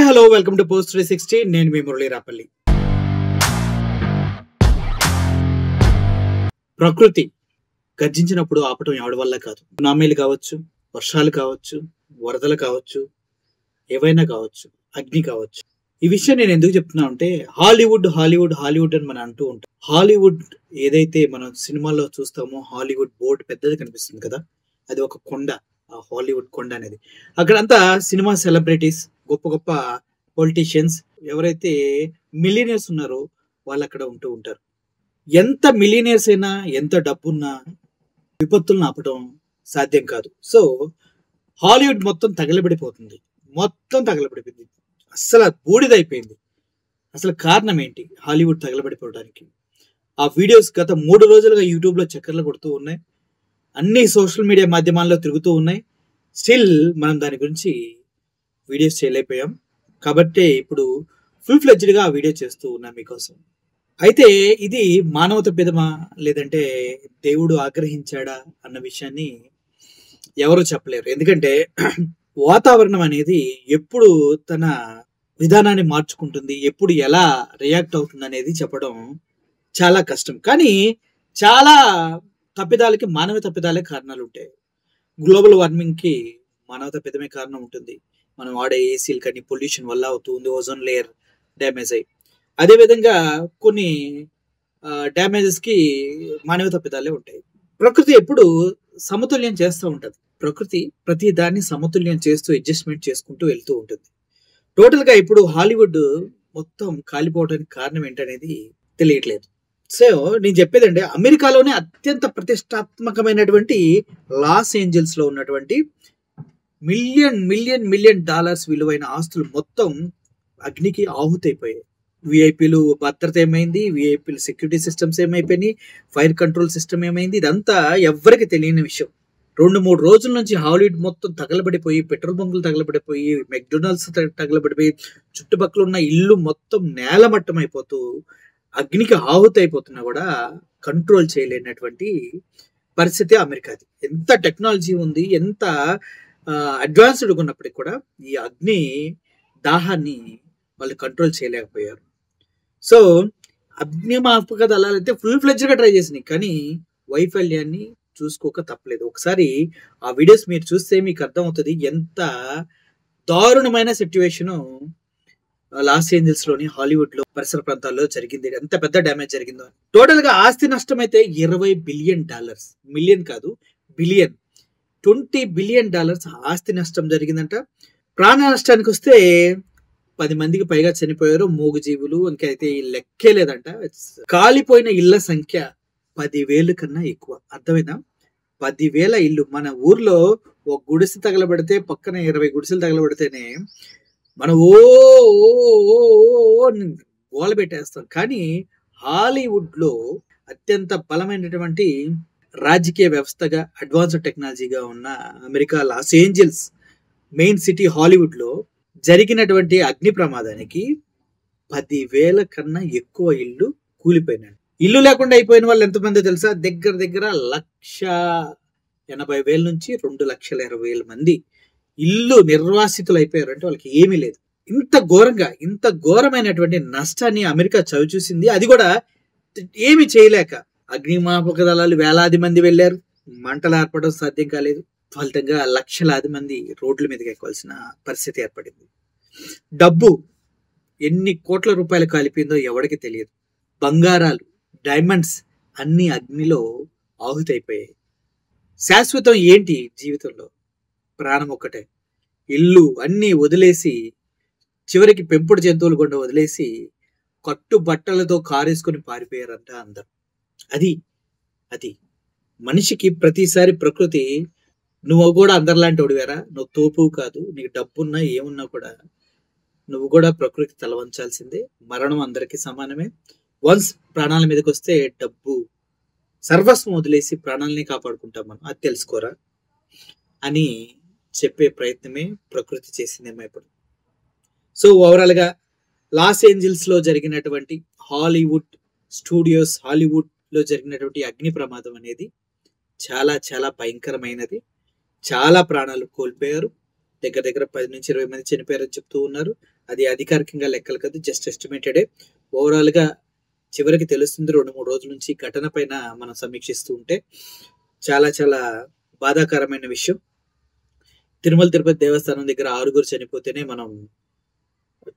Hi hello welcome to post 360. నేను మీ మురళీ రాపల్లి. ప్రకృతి గర్జించినప్పుడు ఆపటం ఎవడి వల్ల కాదు. సునామీలు కావచ్చు, వర్షాలు కావచ్చు, వరదలు కావచ్చు, ఏవైనా కావచ్చు, అగ్ని కావచ్చు. ఈ విషయం నేను ఎందుకు చెప్తున్నా అంటే హాలీవుడ్ హాలీవుడ్ హాలీవుడ్ అని మనం అంటూ ఉంటాం. హాలీవుడ్ ఏదైతే మనం సినిమాల్లో చూస్తామో హాలీవుడ్ బోర్డు పెద్దది కనిపిస్తుంది కదా, అది ఒక కొండ. ఆ హాలీవుడ్ కొండ అనేది అక్కడంతా సినిమా సెలబ్రిటీస్, గొప్ప గొప్ప పొలిటీషియన్స్, ఎవరైతే మిలియనర్స్ ఉన్నారో వాళ్ళు అక్కడ ఉంటూ ఉంటారు. ఎంత మిలియనర్స్ అయినా, ఎంత డబ్బున్నా విపత్తులను ఆపడం సాధ్యం కాదు. సో హాలీవుడ్ మొత్తం తగలబడిపోతుంది, మొత్తం తగలబడిపోయింది, అస్సలు బూడిదైపోయింది. అసలు కారణం ఏంటి హాలీవుడ్ తగలబడిపోవడానికి? ఆ వీడియోస్ గత 3 రోజులుగా యూట్యూబ్లో చక్కర్లు కొడుతూ ఉన్నాయి, అన్ని సోషల్ మీడియా మాధ్యమాల్లో తిరుగుతూ ఉన్నాయి. స్టిల్ మనం దాని గురించి వీడియోస్ చేయలేకపోయాం. కాబట్టి ఇప్పుడు ఫుల్ ఫ్లెడ్జ్డ్గా ఆ వీడియో చేస్తూ ఉన్నాం మీకోసం. అయితే ఇది మానవ తప్పిదమా లేదంటే దేవుడు ఆగ్రహించాడా అన్న విషయాన్ని ఎవరు చెప్పలేరు. ఎందుకంటే వాతావరణం అనేది ఎప్పుడు తన విధానాన్ని మార్చుకుంటుంది, ఎప్పుడు ఎలా రియాక్ట్ అవుతుంది అనేది చెప్పడం చాలా కష్టం. కానీ చాలా తప్పిదాలకి మానవ తప్పిదాలే కారణాలు ఉంటాయి. గ్లోబల్ వార్మింగ్కి మానవ తప్పిదమే కారణం ఉంటుంది. మనం వాడే ఏసీలు కానీ పొల్యూషన్ వల్ల అవుతుంది, ఓజోన్ లేయర్ డ్యామేజ్ అయ్యి. అదేవిధంగా కొన్ని డ్యామేజెస్కి మానవ తప్పిదాలే ఉంటాయి. ప్రకృతి ఎప్పుడు సమతుల్యం చేస్తూ ఉంటుంది. ప్రకృతి ప్రతి దాన్ని సమతుల్యం చేస్తూ అడ్జస్ట్మెంట్ చేసుకుంటూ వెళ్తూ ఉంటుంది. టోటల్గా ఇప్పుడు హాలీవుడ్ మొత్తం కాలిపోవడానికి కారణం ఏంటనేది తెలియట్లేదు. సో నేను చెప్పేదంటే అమెరికాలోనే అత్యంత ప్రతిష్టాత్మకమైనటువంటి లాస్ ఏంజల్స్ లో ఉన్నటువంటి మిలియన్ డాలర్స్ విలువైన ఆస్తులు మొత్తం అగ్నికి ఆహుతైపోయాయి. విఐపీలు భద్రత ఏమైంది, విఐపీలు సెక్యూరిటీ సిస్టమ్స్ ఏమైపోయినాయి, ఫైర్ కంట్రోల్ సిస్టమ్ ఏమైంది, ఇదంతా ఎవ్వరికి తెలియని విషయం. 2-3 రోజుల నుంచి హాలీవుడ్ మొత్తం తగలబడిపోయి, పెట్రోల్ బంకులు తగలబడిపోయి, మెక్డొనాల్డ్స్ తగలబడిపోయి, చుట్టుపక్కల ఉన్న ఇల్లు మొత్తం నేలమట్టం అయిపోతూ అగ్నికి ఆహుతైపోతున్నా కూడా కంట్రోల్ చేయలేనటువంటి పరిస్థితి అమెరికాది. ఎంత టెక్నాలజీ ఉంది, ఎంత అడ్వాన్స్డ్ ఉన్నప్పటికీ కూడా ఈ అగ్ని దాహాన్ని వాళ్ళు కంట్రోల్ చేయలేకపోయారు. సో అగ్నిమాపక దళాలైతే ఫుల్ ఫ్లెడ్జ్గా ట్రై చేసినాయి, కానీ వైఫల్యాన్ని చూసుకోక తప్పలేదు. ఒకసారి ఆ వీడియోస్ మీరు చూస్తే మీకు అర్థమవుతుంది ఎంత దారుణమైన సిచ్యువేషను లాస్ ఏంజల్స్ లోని హాలీవుడ్ లో పరిసర ప్రాంతాల్లో జరిగింది, ఎంత పెద్ద డ్యామేజ్ జరిగిందో. టోటల్ గా ఆస్తి నష్టం అయితే $20 బిలియన్, మిలియన్ కాదు బిలియన్, $20 బిలియన్ ఆస్తి నష్టం జరిగిందంట. ప్రాణ నష్టానికి వస్తే 10 మందికి పైగా చనిపోయారు, మూగజీవులు ఇంకైతే లెక్కే లేదంట. కాలిపోయిన ఇళ్ల సంఖ్య 10,000 కన్నా ఎక్కువ. అర్థమైనా? 10,000 ఇల్లు. మన ఊర్లో ఒక గుడిసె తగలబడితే పక్కన 20 గుడిసెలు తగలబడితేనే మనం ఓ గోల పెట్టేస్తాం. కానీ హాలీవుడ్ లో అత్యంత బలమైనటువంటి రాజకీయ వ్యవస్థగా, అడ్వాన్స్డ్ టెక్నాలజీగా ఉన్న America Los Angeles main city Hollywood లో జరిగినటువంటి అగ్ని ప్రమాదానికి 10,000 కన్నా ఎక్కువ ఇల్లు కూలిపోయినాయి. ఇల్లు లేకుండా అయిపోయిన వాళ్ళు ఎంతమంది తెలుసా? దగ్గర 1,80,000 నుంచి 2,20,000 మంది ఇల్లు నిర్వాసితులు అయిపోయారు. అంటే వాళ్ళకి ఏమీ లేదు. ఇంత ఘోరమైనటువంటి నష్టాన్ని అమెరికా చవిచూసింది. అది కూడా ఏమి చేయలేక అగ్నిమాపక దళాలు వేలాది మంది వెళ్ళారు, మంటలు ఏర్పడడం సాధ్యం కాలేదు. ఫలితంగా లక్షలాది మంది రోడ్ల మీదకి ఎక్కవలసిన పరిస్థితి ఏర్పడింది. డబ్బు ఎన్ని కోట్ల రూపాయలు కాలిపోయిందో ఎవరికి తెలియదు. బంగారాలు, డైమండ్స్ అన్ని అగ్నిలో ఆహుతైపోయాయి. శాశ్వతం ఏంటి జీవితంలో? ప్రాణం ఒక్కటే. ఇల్లు అన్నీ వదిలేసి, చివరికి పెంపుడు జంతువులు కూడా వదిలేసి కట్టు బట్టలతో కారేసుకొని పారిపోయారంట అందరు. అది మనిషికి ప్రతిసారి ప్రకృతి, నువ్వు కూడా అందరిలాంటి వాడివేరా, నువ్వు తోపు కాదు, నీకు డబ్బున్నా ఏమున్నా కూడా నువ్వు కూడా ప్రకృతి తలవంచాల్సిందే. మరణం అందరికీ సమానమే. వన్స్ ప్రాణాల మీదకి వస్తే డబ్బు సర్వస్వం వదిలేసి ప్రాణాలని కాపాడుకుంటాం మనం, అది తెలుసుకోరా అని చెప్పే ప్రయత్నమే ప్రకృతి చేసిందేమో ఇప్పుడు. సో ఓవరాల్గా లాస్ ఏంజల్స్ లో జరిగినటువంటి హాలీవుడ్ లో జరిగినటువంటి అగ్ని ప్రమాదం అనేది చాలా భయంకరమైనది. చాలా ప్రాణాలు కోల్పోయారు. దగ్గర దగ్గర 10-20 మంది చనిపోయారని చెప్తూ ఉన్నారు. అది అధికారికంగా లెక్కలు కాదు, జస్ట్ ఎస్టిమేటెడే. ఓవరాల్‌గా చివరికి తెలుస్తుంది 2-3 రోజుల నుంచి ఘటన పైన మనం సమీక్షిస్తూ ఉంటే. చాలా చాలా బాధాకరమైన విషయం. తిరుమల తిరుపతి దేవస్థానం దగ్గర 6 చనిపోతేనే మనం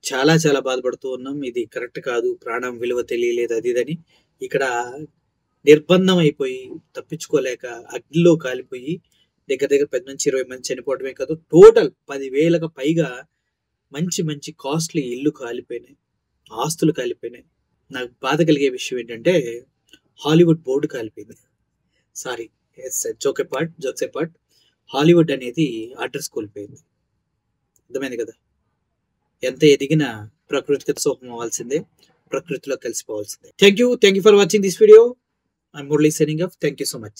చాలా చాలా బాధపడుతూ ఉన్నాం. ఇది కరెక్ట్ కాదు, ప్రాణం విలువ తెలియలేదు అది ఇదని. ఇక్కడ నిర్బంధం అయిపోయి తప్పించుకోలేక అగ్నిలో కాలిపోయి దగ్గర దగ్గర 10-20 మంది చనిపోవడమే కాదు, టోటల్ 10,000కు పైగా మంచి మంచి కాస్ట్లీ ఇల్లు కాలిపోయినాయి, ఆస్తులు కాలిపోయినాయి. నాకు బాధ కలిగే విషయం ఏంటంటే హాలీవుడ్ బోర్డు కాలిపోయింది. Sorry, jokes apart. హాలీవుడ్ అనేది అడ్రస్ కోల్పోయింది. అర్థమైంది కదా. ఎంత ఎదిగినా ప్రకృతికి సోపం అవ్వాల్సిందే, ప్రకృతిలో కలిసిపోవాల్సిందే. Thank you for watching this video. I'm Murali signing off. Thank you so much.